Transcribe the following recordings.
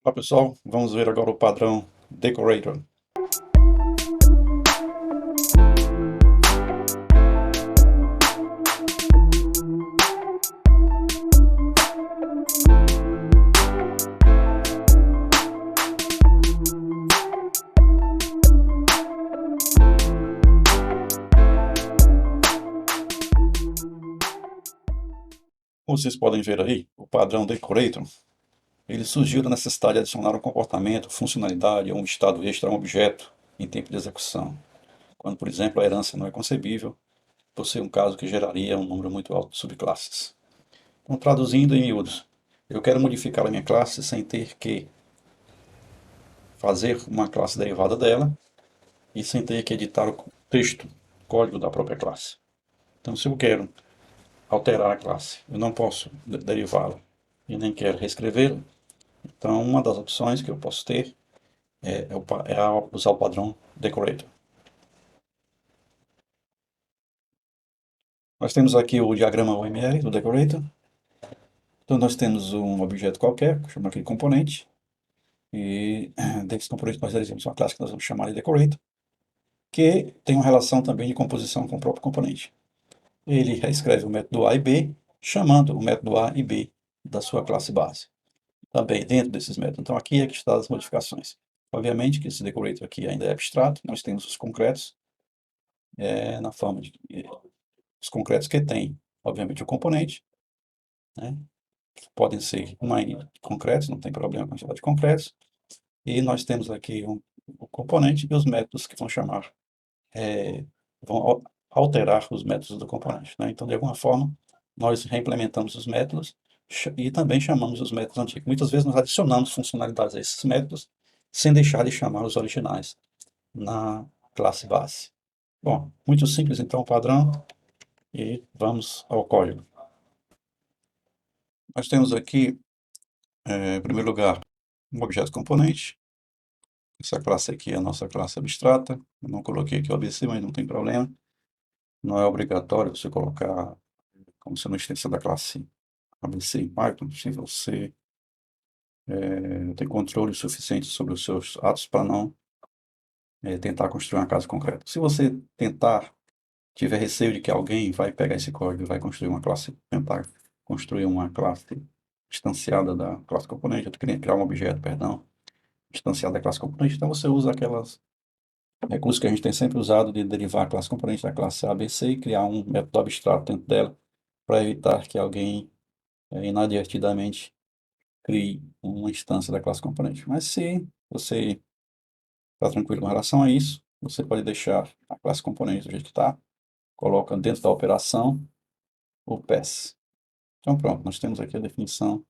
Olá pessoal, vamos ver agora o padrão Decorator. Como vocês podem ver aí, o padrão Decorator, ele surgiu da necessidade de adicionar um comportamento, funcionalidade ou um estado extra a um objeto em tempo de execução, quando, por exemplo, a herança não é concebível, por ser um caso que geraria um número muito alto de subclasses. Então, traduzindo em miúdos, eu quero modificar a minha classe sem ter que fazer uma classe derivada dela e sem ter que editar o texto, o código da própria classe. Então, se eu quero alterar a classe, eu não posso derivá-la e nem quero reescrevê-la, então uma das opções que eu posso ter é usar o padrão Decorator. Nós temos aqui o diagrama UML do Decorator. Então nós temos um objeto qualquer, chama aqui de componente, e desse componente nós temos uma classe que nós vamos chamar de Decorator, que tem uma relação também de composição com o próprio componente. Ele reescreve o método A e B, chamando o método A e B da sua classe base. Também dentro desses métodos. Então aqui é que estão as modificações. Obviamente que esse decorator aqui ainda é abstrato, nós temos os concretos, na forma de os concretos que tem, obviamente, o componente, né? Podem ser uma N de concretos, não tem problema com a quantidade de concretos, e nós temos aqui o componente e os métodos que vão chamar, vão alterar os métodos do componente, né? Então, de alguma forma, nós reimplementamos os métodos e também chamamos os métodos antigos. Muitas vezes nós adicionamos funcionalidades a esses métodos sem deixar de chamar os originais na classe base. Bom, muito simples então o padrão e vamos ao código. Nós temos aqui, em primeiro lugar, um objeto componente. Essa classe aqui é a nossa classe abstrata. Eu não coloquei aqui o ABC, mas não tem problema. Não é obrigatório você colocar como sendo uma extensão da classe ABC em Python, se você tem controle suficiente sobre os seus atos para não tentar construir uma casa concreta. Se você tiver receio de que alguém vai pegar esse código e vai construir uma classe, tentar construir uma classe distanciada da classe componente, eu queria criar um objeto, perdão, distanciado da classe componente, então você usa aquelas recursos que a gente tem sempre usado de derivar a classe componente da classe ABC e criar um método abstrato dentro dela para evitar que alguém inadvertidamente crie uma instância da classe componente. Mas se você está tranquilo com relação a isso, você pode deixar a classe componente do jeito que está, coloca dentro da operação o pass. Então pronto, nós temos aqui a definição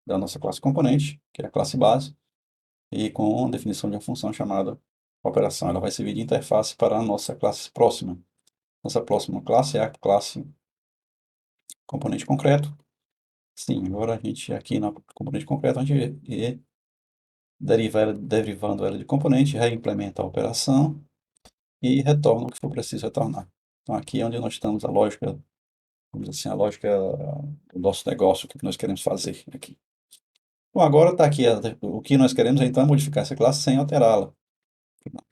da nossa classe componente, que é a classe base, e com a definição de uma função chamada operação. Ela vai servir de interface para a nossa classe próxima. Nossa próxima classe é a classe componente concreto. Sim, agora a gente aqui na componente concreto, a gente derivando ela de componente, reimplementa a operação e retorna o que for preciso retornar. Então aqui é onde nós estamos a lógica, vamos dizer assim, a lógica do nosso negócio, o que nós queremos fazer aqui. Bom, agora está aqui, o que nós queremos então é modificar essa classe sem alterá-la.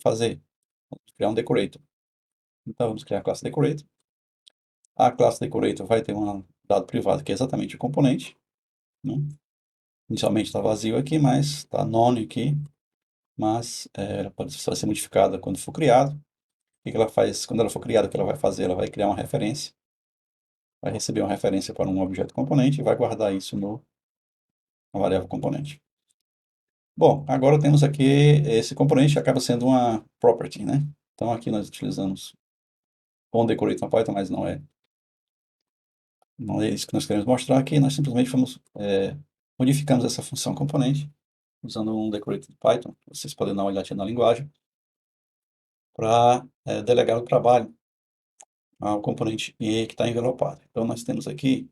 Fazer, vamos criar um decorator. Então vamos criar a classe decorator. A classe decorator vai ter um dado privado que é exatamente o componente, né? Inicialmente está vazio aqui, mas está none aqui, mas ela pode só ser modificada quando for criado. O que ela faz? Quando ela for criada, o que ela vai fazer? Ela vai criar uma referência, vai receber uma referência para um objeto componente e vai guardar isso na variável componente. Bom, agora temos aqui esse componente que acaba sendo uma property, né? Então aqui nós utilizamos onDecorate na Python, mas não é isso que nós queremos mostrar aqui. Nós simplesmente modificamos essa função componente usando um decorate de Python. Vocês podem dar uma olhadinha na linguagem para delegar o trabalho ao componente que está envelopado. Então nós temos aqui,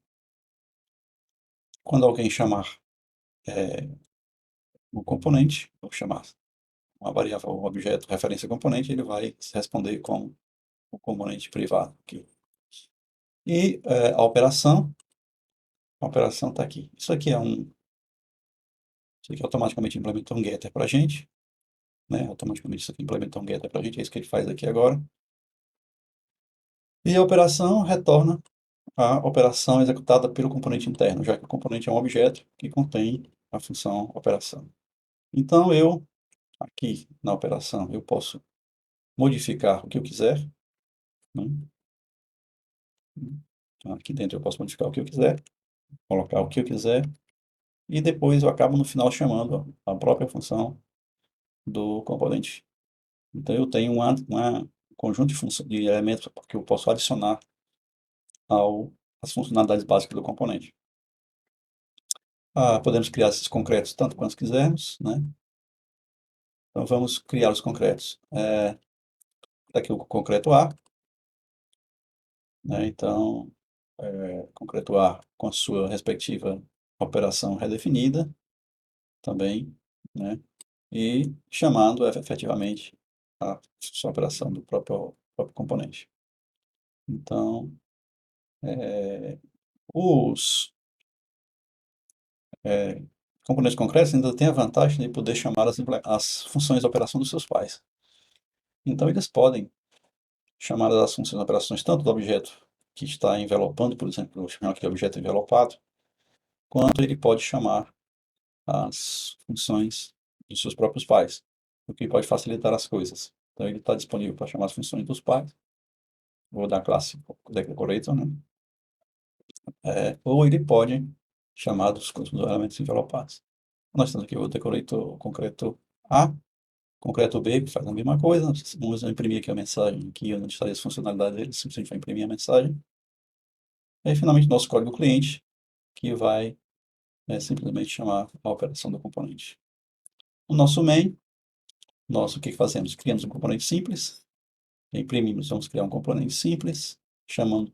quando alguém chamar o componente, vou chamar uma variável, um objeto, referência componente, ele vai responder com o componente privado aqui. E a operação está aqui. Isso aqui é Isso aqui automaticamente implementa um getter para a gente, né? Automaticamente isso aqui implementa um getter para a gente, é isso que ele faz aqui agora. E a operação retorna a operação executada pelo componente interno, já que o componente é um objeto que contém a função operação. Então, eu, aqui na operação, eu posso modificar o que eu quiser, né? Então, aqui dentro eu posso modificar o que eu quiser, colocar o que eu quiser, e depois eu acabo no final chamando a própria função do componente. Então, eu tenho um conjunto de elementos que eu posso adicionar às funcionalidades básicas do componente. Podemos criar esses concretos tanto quanto quisermos, né? Então, vamos criar os concretos. Aqui o concreto A, né? Então, concreto A com a sua respectiva operação redefinida também, né? E chamando efetivamente a sua operação do próprio componente. Então, os componentes concretos ainda têm a vantagem de poder chamar as funções de operação dos seus pais. Então, eles podem chamar as funções de operações tanto do objeto que está envelopando, por exemplo, vou chamar aqui objeto envelopado, quanto ele pode chamar as funções dos seus próprios pais, o que pode facilitar as coisas. Então, ele está disponível para chamar as funções dos pais, vou dar a classe decorator, né? Ou ele pode chamar dos elementos envelopados. Nós temos aqui o decorator concreto A, concreto B, que faz a mesma coisa. Vamos imprimir aqui a mensagem, aqui onde está as funcionalidades dele, simplesmente vai imprimir a mensagem. E aí, finalmente, nosso código cliente, que vai simplesmente chamar a operação do componente. O nosso main, o que fazemos? Criamos um componente simples, imprimimos, vamos criar um componente simples,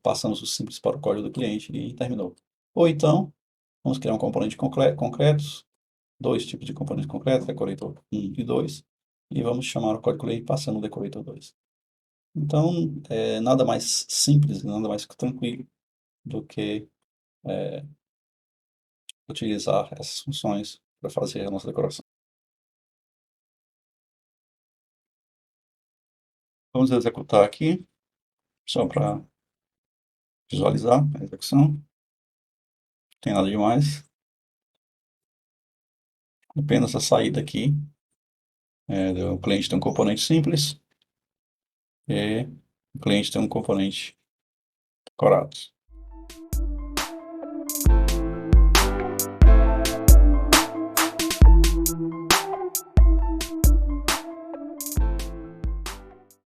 passamos o simples para o código do cliente e terminou. Ou então, vamos criar um componente concreto, dois tipos de componentes concretos, decorator 1 e 2, e vamos chamar o código cliente passando o decorator 2. Então, nada mais simples, nada mais tranquilo do que utilizar essas funções para fazer a nossa decoração. Vamos executar aqui, só para visualizar a execução. Não tem nada demais. Apenas a saída aqui. O cliente tem um componente simples e o cliente tem um componente decorado.